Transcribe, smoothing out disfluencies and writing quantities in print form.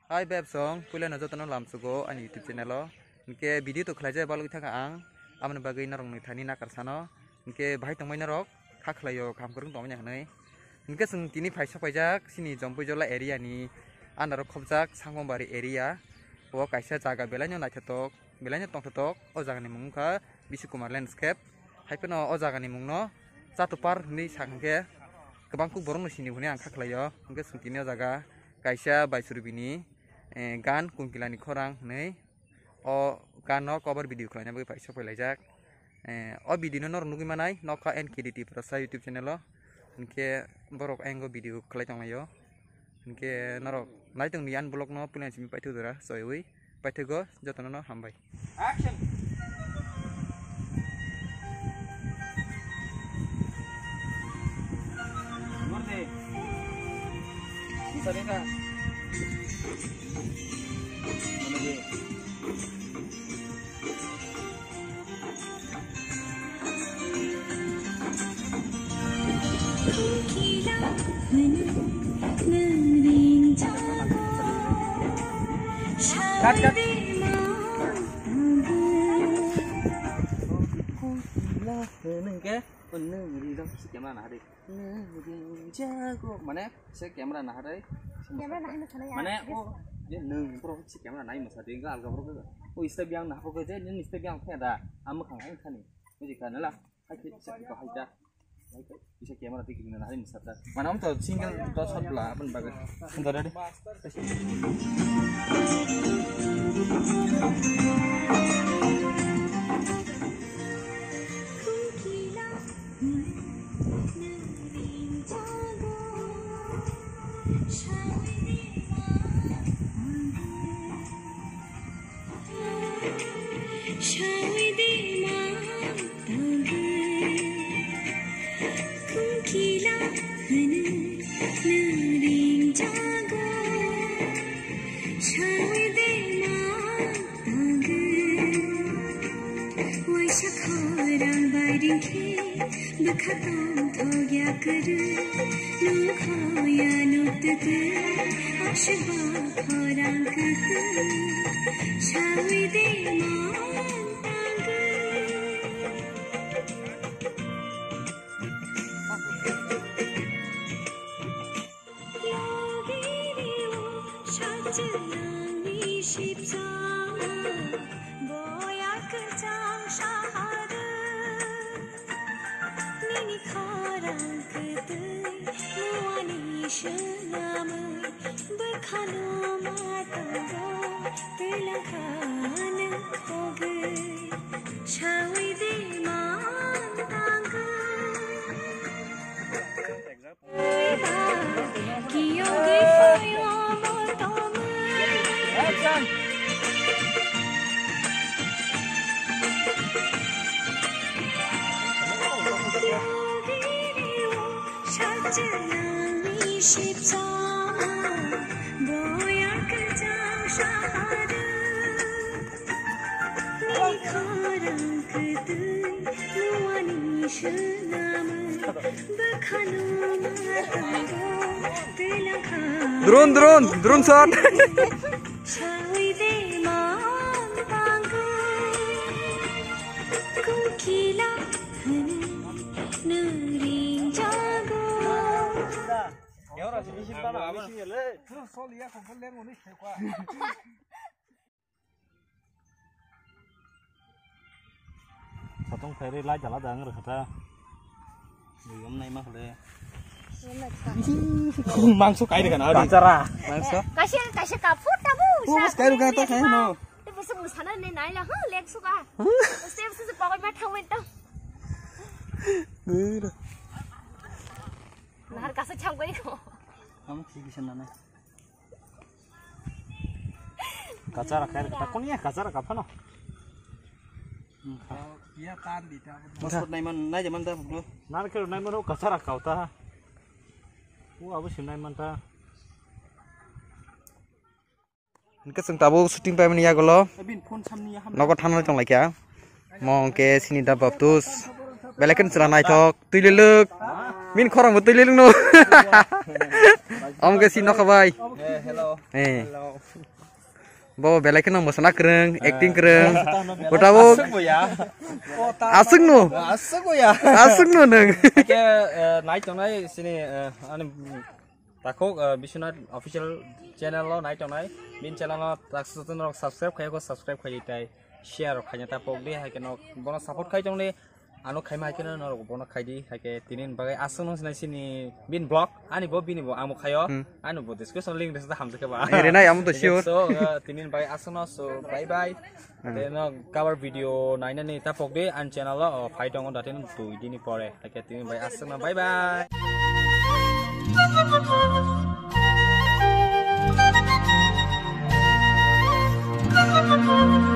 Hai beb song, pula na jotono lamsugo ani YouTube channel o. Inke video to khlai jai baloi thaka ang amne bagai narong ni thani nakar sano. Inke bahai tongmai narok khaklayo kam kurung tongmai hanai. Inke sung tini phaisa paijak sini jompoi jola area ni andaro khobjak Sangbombari area. O kaisa jaga belanyo naithatok, belanyo tongthatok o jaga ni mungkha Bishkumar landscape. Haipeno o jaga ni mungno Chatupar ni sangke kebangku borong sini hune ang khaklayo. Inke sung tini o jaga kaisa Baisurubini gan kungkilani khorang nei o gano cover video khlainya bai paisa pailajak o video no nugi manai noka NKDT prasa YouTube channel o inke borok engo video khlai tonglayo inke norok naitung ni an blog no pulen simi paithu dora soiwi paithugo jotono no hambai action morde sarenga cut cut ke si camera nah deh jago mana si camera nah deh mana oh dia pro si camera naik masa dia enggak alga pro oh istri yang nah pokoknya dia istri yang ada amu kang aing kan ni jika nala hai bisa kita haida bisa camera ti gini nah masa dah mana om tuh single tuh shot lah apa bagus sebentar deh drone shot Satong ferry lai jala dang rồi thật hôm nay màเลยmang số cái được cả nó cara mang số kasih kaput tabu bos cái được cả ta no itu bisa musana ne nai lah lek suka step se pakai mat thang men ta nahar kasa cham goi ko हम ठीक है ना कचरा खैर का कोन या कचरा का फनो या तान दिता मस्त नाइ मन नाइ जमन ता फुलो नान के नाइ मन कचरा खावता वो अब सिनाइ मन ता इनके संग ताबो शूटिंग पाइ मन या गलो नगो थानो तंग लाइका mong ke sini da baptus belekan celana itu tuilelek min korang betul no Om ke sino kabai. Hello. Bo belai kena mosana kereng, acting kereng. Botawo. Asung no. Asuk ya. Asung no neng. Ke night tonai sini ane takok Biswanath official channel lo night tonai. Bin channel lo taksutun rok subscribe kaya ko subscribe kaya tai share kaya tapok di hai keno bono support kaya jong ni anu kaya mai kena no bono kaya di hai ke tinin bagai asung no sini bin blog ani bo bini bo amu kaya anu bo description link desa ham seke ba. Rena am to sure. So tinin bagai asung no so bye bye. Then cover video naina ni tapok di an channel lo phai dong datin tu dini pore hai ke tinin bagai asung no bye bye. Thank you.